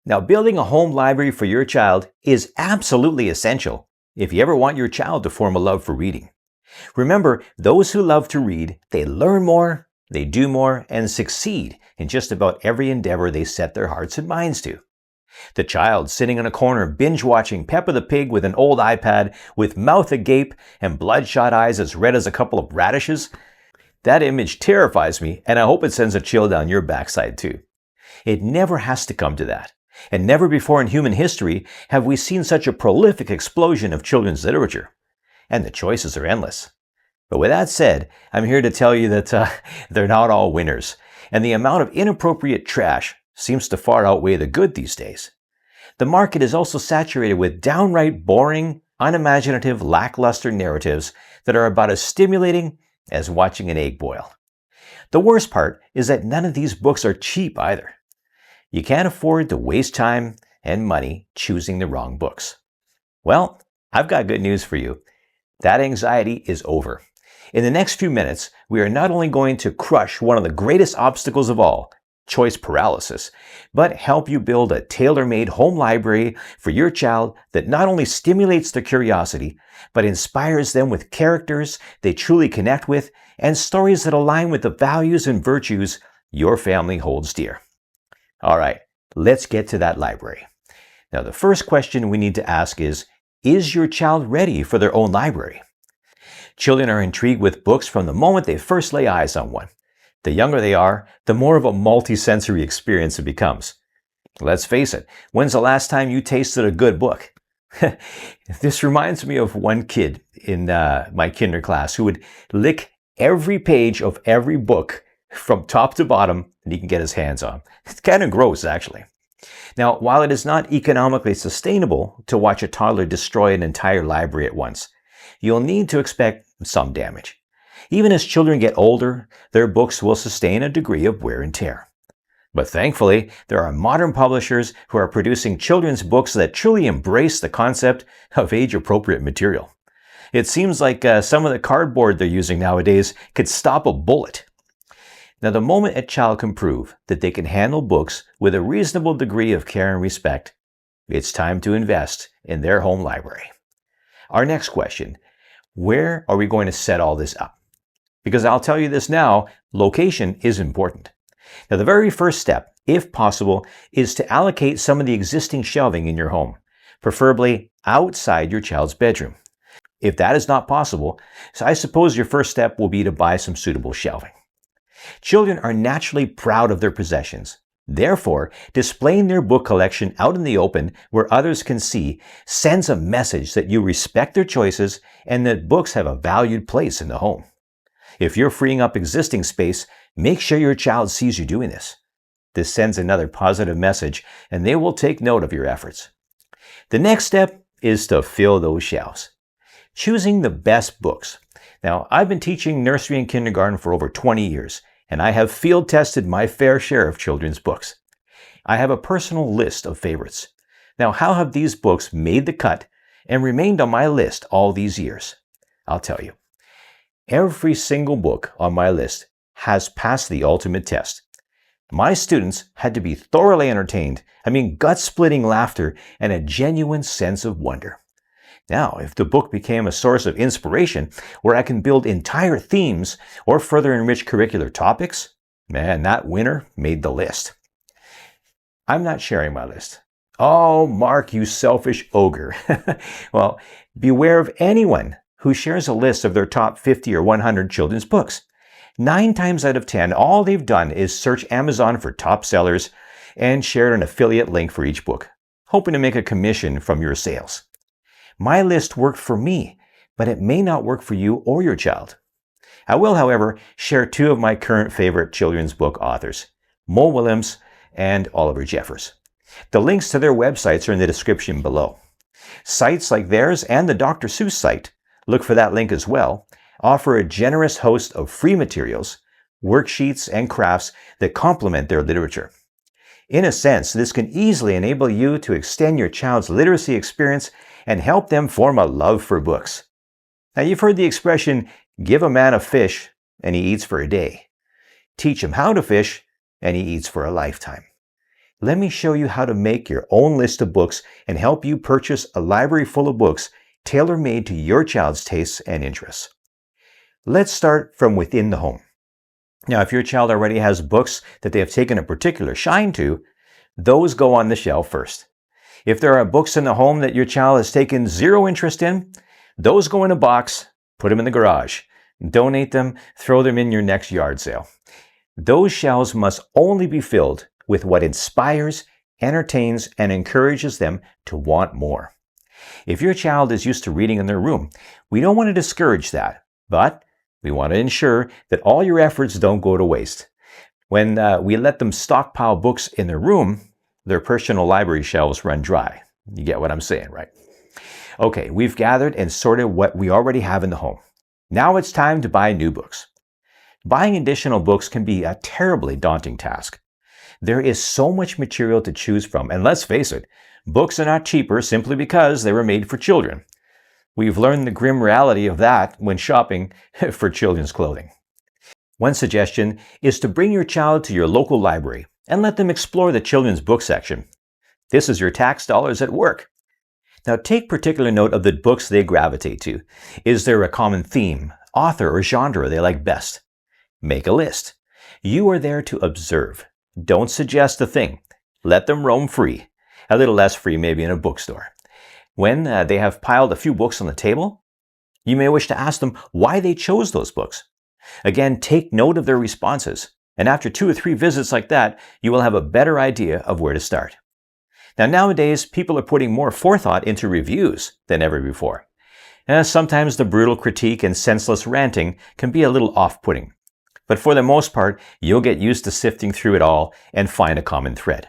Now, building a home library for your child is absolutely essential if you ever want your child to form a love for reading. Remember, those who love to read, they learn more, they do more, and succeed in just about every endeavor they set their hearts and minds to. The child sitting in a corner binge-watching Peppa the Pig with an old iPad with mouth agape and bloodshot eyes as red as a couple of radishes? That image terrifies me, and I hope it sends a chill down your backside too. It never has to come to that. And never before in human history have we seen such a prolific explosion of children's literature. And the choices are endless. But with that said, I'm here to tell you that they're not all winners. And the amount of inappropriate trash seems to far outweigh the good these days. The market is also saturated with downright boring, unimaginative, lackluster narratives that are about as stimulating as watching an egg boil. The worst part is that none of these books are cheap either. You can't afford to waste time and money choosing the wrong books. Well, I've got good news for you. That anxiety is over. In the next few minutes, we are not only going to crush one of the greatest obstacles of all, choice paralysis, but help you build a tailor-made home library for your child that not only stimulates their curiosity, but inspires them with characters they truly connect with and stories that align with the values and virtues your family holds dear. All right, let's get to that library. Now, the first question we need to ask is your child ready for their own library? Children are intrigued with books from the moment they first lay eyes on one. The younger they are, the more of a multi-sensory experience it becomes. Let's face it, when's the last time you tasted a good book? This reminds me of one kid in my kinder class who would lick every page of every book from top to bottom that he can get his hands on. It's kind of gross, actually. Now, while it is not economically sustainable to watch a toddler destroy an entire library at once, you'll need to expect some damage. Even as children get older, their books will sustain a degree of wear and tear. But thankfully, there are modern publishers who are producing children's books that truly embrace the concept of age-appropriate material. It seems like some of the cardboard they're using nowadays could stop a bullet. Now, the moment a child can prove that they can handle books with a reasonable degree of care and respect, it's time to invest in their home library. Our next question, where are we going to set all this up? Because I'll tell you this now, location is important. Now, the very first step, if possible, is to allocate some of the existing shelving in your home, preferably outside your child's bedroom. If that is not possible, so I suppose your first step will be to buy some suitable shelving. Children are naturally proud of their possessions. Therefore, displaying their book collection out in the open where others can see sends a message that you respect their choices and that books have a valued place in the home. If you're freeing up existing space, make sure your child sees you doing this. This sends another positive message, and they will take note of your efforts. The next step is to fill those shelves. Choosing the best books. Now, I've been teaching nursery and kindergarten for over 20 years, and I have field tested my fair share of children's books. I have a personal list of favorites. Now, how have these books made the cut and remained on my list all these years? I'll tell you. Every single book on my list has passed the ultimate test. My students had to be thoroughly entertained, gut-splitting laughter and a genuine sense of wonder. Now, if the book became a source of inspiration where I can build entire themes or further enrich curricular topics, man, that winner made the list. I'm not sharing my list. Oh, Marc, you selfish ogre. Well, beware of anyone who shares a list of their top 50 or 100 children's books. 9 times out of 10, all they've done is search Amazon for top sellers and shared an affiliate link for each book, hoping to make a commission from your sales. My list worked for me, but it may not work for you or your child. I will, however, share 2 of my current favorite children's book authors, Mo Willems and Oliver Jeffers. The links to their websites are in the description below. Sites like theirs and the Dr. Seuss site, look for that link as well, offer a generous host of free materials, worksheets, and crafts that complement their literature. In a sense, this can easily enable you to extend your child's literacy experience and help them form a love for books. Now, you've heard the expression, give a man a fish and he eats for a day. Teach him how to fish and he eats for a lifetime. let me show you how to make your own list of books and help you purchase a library full of books tailor-made to your child's tastes and interests. Let's start from within the home. Now, if your child already has books that they have taken a particular shine to, those go on the shelf first. If there are books in the home that your child has taken zero interest in, those go in a box, put them in the garage, donate them, throw them in your next yard sale. Those shelves must only be filled with what inspires, entertains, and encourages them to want more. If your child is used to reading in their room, we don't want to discourage that, but we want to ensure that all your efforts don't go to waste. When we let them stockpile books in their room, their personal library shelves run dry. You get what I'm saying, right? Okay, we've gathered and sorted what we already have in the home. Now it's time to buy new books. Buying additional books can be a terribly daunting task. There is so much material to choose from, and let's face it, books are not cheaper simply because they were made for children. We've learned the grim reality of that when shopping for children's clothing. One suggestion is to bring your child to your local library and let them explore the children's book section. This is your tax dollars at work. Now take particular note of the books they gravitate to. Is there a common theme, author, or genre they like best? Make a list. You are there to observe. Don't suggest a thing. Let them roam free. A little less free maybe in a bookstore. When they have piled a few books on the table, you may wish to ask them why they chose those books. Again, take note of their responses, and after 2 or 3 visits like that, you will have a better idea of where to start. Now, nowadays, people are putting more forethought into reviews than ever before. Sometimes the brutal critique and senseless ranting can be a little off-putting, but for the most part, you'll get used to sifting through it all and find a common thread.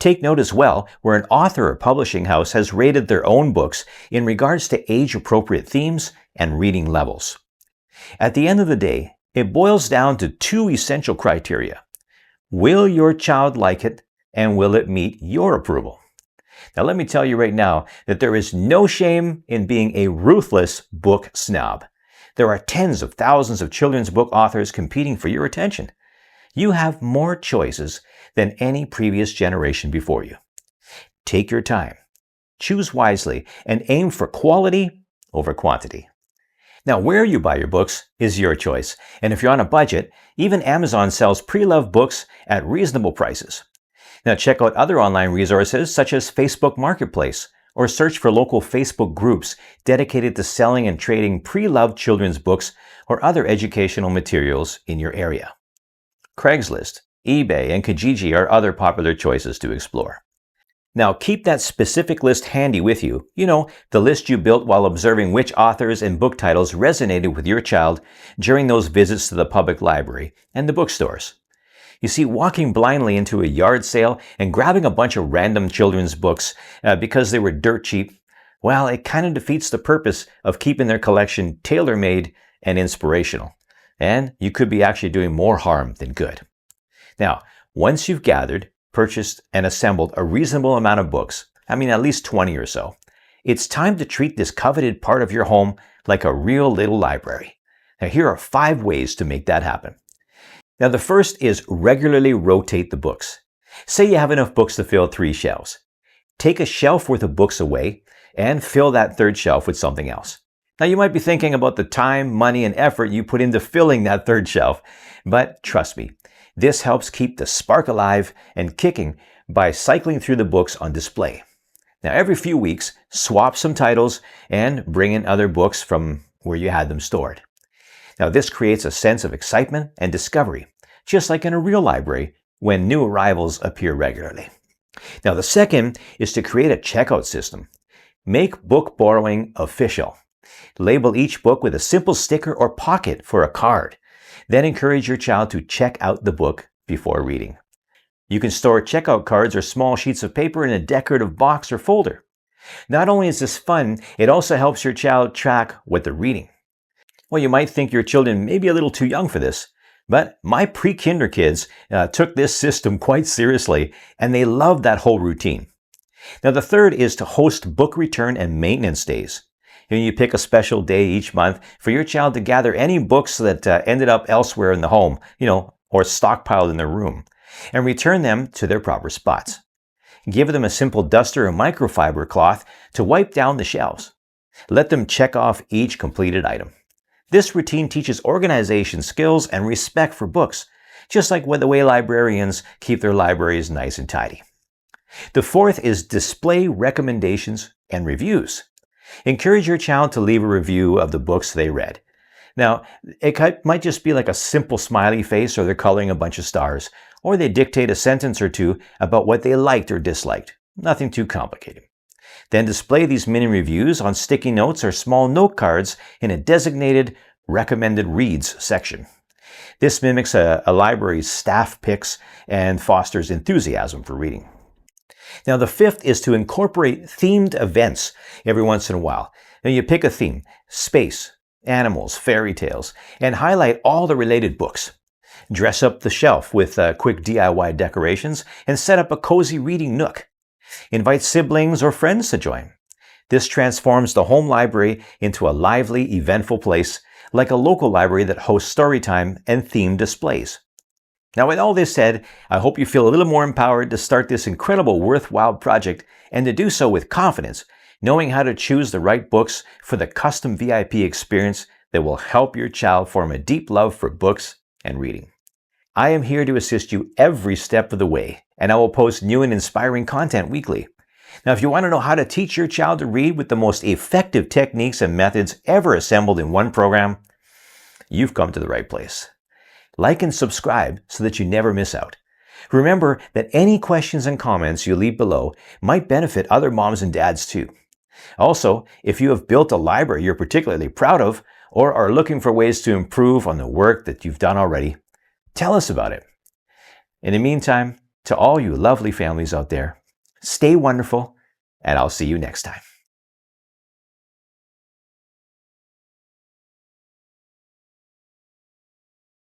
Take note as well where an author or publishing house has rated their own books in regards to age-appropriate themes and reading levels. At the end of the day, it boils down to 2 essential criteria. Will your child like it, and will it meet your approval? Now let me tell you right now that there is no shame in being a ruthless book snob. There are tens of thousands of children's book authors competing for your attention. You have more choices than any previous generation before you. Take your time, choose wisely, and aim for quality over quantity. Now, where you buy your books is your choice, and if you're on a budget, even Amazon sells pre-loved books at reasonable prices. Now, check out other online resources such as Facebook Marketplace, or search for local Facebook groups dedicated to selling and trading pre-loved children's books or other educational materials in your area. Craigslist, eBay, and Kijiji are other popular choices to explore. Now, keep that specific list handy with you. You know, the list you built while observing which authors and book titles resonated with your child during those visits to the public library and the bookstores. You see, walking blindly into a yard sale and grabbing a bunch of random children's books because they were dirt cheap, well, it kind of defeats the purpose of keeping their collection tailor-made and inspirational. And you could be actually doing more harm than good. Now, once you've gathered, purchased, and assembled a reasonable amount of books, at least 20 or so, it's time to treat this coveted part of your home like a real little library. Now, here are 5 ways to make that happen. Now, the first is regularly rotate the books. Say you have enough books to fill 3 shelves. Take a shelf worth of books away and fill that 3rd shelf with something else. Now, you might be thinking about the time, money, and effort you put into filling that 3rd shelf, but trust me, this helps keep the spark alive and kicking by cycling through the books on display. Now, every few weeks, swap some titles and bring in other books from where you had them stored. Now, this creates a sense of excitement and discovery, just like in a real library when new arrivals appear regularly. Now, the second is to create a checkout system. Make book borrowing official. Label each book with a simple sticker or pocket for a card. Then encourage your child to check out the book before reading. You can store checkout cards or small sheets of paper in a decorative box or folder. Not only is this fun, it also helps your child track what they're reading. Well, you might think your children may be a little too young for this, but my pre-kinder kids took this system quite seriously, and they loved that whole routine. Now, the third is to host book return and maintenance days. You pick a special day each month for your child to gather any books that ended up elsewhere in the home, or stockpiled in their room. and return them to their proper spots. Give them a simple duster or microfiber cloth to wipe down the shelves. Let them check off each completed item. This routine teaches organization skills and respect for books, just like the way librarians keep their libraries nice and tidy. The fourth is display recommendations and reviews. Encourage your child to leave a review of the books they read. Now, it might just be like a simple smiley face, or they're coloring a bunch of stars, or they dictate a sentence or two about what they liked or disliked. Nothing too complicated. Then display these mini reviews on sticky notes or small note cards in a designated recommended reads section. This mimics a library's staff picks and fosters enthusiasm for reading. Now, the fifth is to incorporate themed events every once in a while. Now, you pick a theme: space, animals, fairy tales, and highlight all the related books. Dress up the shelf with quick DIY decorations and set up a cozy reading nook. Invite siblings or friends to join. This transforms the home library into a lively, eventful place, like a local library that hosts story time and themed displays. Now, with all this said, I hope you feel a little more empowered to start this incredible, worthwhile project, and to do so with confidence, knowing how to choose the right books for the custom VIP experience that will help your child form a deep love for books and reading. I am here to assist you every step of the way, and I will post new and inspiring content weekly. Now, if you want to know how to teach your child to read with the most effective techniques and methods ever assembled in one program, you've come to the right place. Like and subscribe so that you never miss out. Remember that any questions and comments you leave below might benefit other moms and dads too. Also, if you have built a library you're particularly proud of, or are looking for ways to improve on the work that you've done already, tell us about it. In the meantime, to all you lovely families out there, stay wonderful, and I'll see you next time.